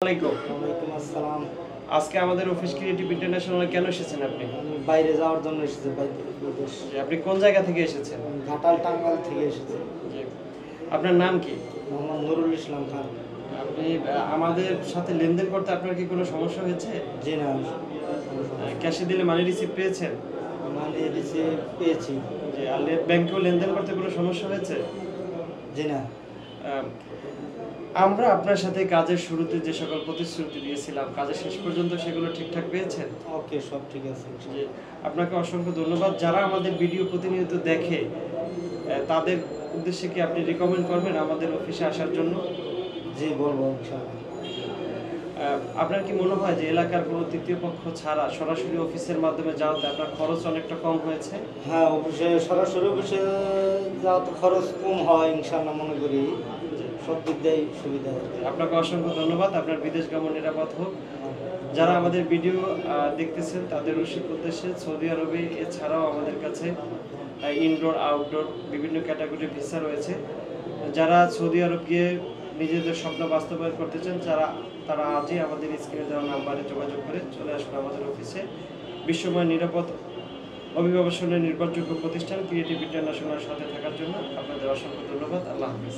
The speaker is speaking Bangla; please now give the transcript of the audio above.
ওয়ালাইকুম আসসালাম। আজকে আমাদের অফিস ক্রিয়েটিভ ইন্টারন্যাশনালে কেন এসেছেন আপনি? আমি বাইরে যাওয়ার জন্য এসেছি, বিদেশ। আপনি কোন জায়গা থেকে এসেছেন? ঘাটাল টাঙ্গাইল থেকে এসেছি। জি। আপনার নাম কি? মোহাম্মদ নুরুল ইসলাম খান। আপনি আমাদের সাথে লেনদেন করতে আপনার কি কোনো সমস্যা হয়েছে? জি না, ক্যাশে দিলে মানি রিসিভ পেয়েছেন? মানে রিসিভ পেয়েছি। যে আর ব্যাংকেও লেনদেন করতে কোনো সমস্যা হয়েছে? জি না। আম, আমরা আপনার সাথে কাজের শুরুতে যে সকল প্রতিশ্রুতি দিয়েছিলাম, কাজের শেষ পর্যন্ত সেগুলো ঠিকঠাক পেয়েছেন? ওকে, সব ঠিক আছে। যে আপনাকে অসংখ্য ধন্যবাদ। যারা আমাদের ভিডিও প্রতিনিয়ত দেখে তাদের উদ্দেশ্যে কি আপনি রিকমেন্ড করবেন আমাদের অফিসে আসার জন্য? জি, বলবো ইনশাআল্লাহ। আপনার কি মনে হয় যে এলাকার কোনো তৃতীয় পক্ষ ছাড়া সরাসরি অফিসের মাধ্যমে যাওয়াতে আপনার খরচ অনেকটা কম হয়েছে? হ্যাঁ, অফিসে সরাসরি অফিসে যাওয়া তো খরচ কম হয় ইনশাআল্লাহ, মনে করি সব দিক দিয়েই সুবিধা হয়। আপনাকে অসংখ্য ধন্যবাদ। আপনার বিদেশ গমন নিরাপদ হোক। যারা আমাদের ভিডিও দেখতেছেন তাদের উদ্দেশ্যে সৌদি আরবে এছাড়াও আমাদের কাছে ইনডোর আউটডোর বিভিন্ন ক্যাটাগরির ভিসা রয়েছে। যারা সৌদি আরব গিয়ে নিজেদের স্বপ্ন বাস্তবায়ন করতে চান তারা আজই আমাদের স্ক্রিনে দেওয়া নাম্বারে যোগাযোগ করে চলে আসুন আমাদের অফিসে। বিশ্বময় নিরাপদ অভিবাসনের নির্ভরযোগ্য প্রতিষ্ঠান ক্রিয়েটিভ ইন্টারন্যাশনালের সাথে থাকার জন্য আপনাদের অসংখ্য ধন্যবাদ। আল্লাহ হাফিজ।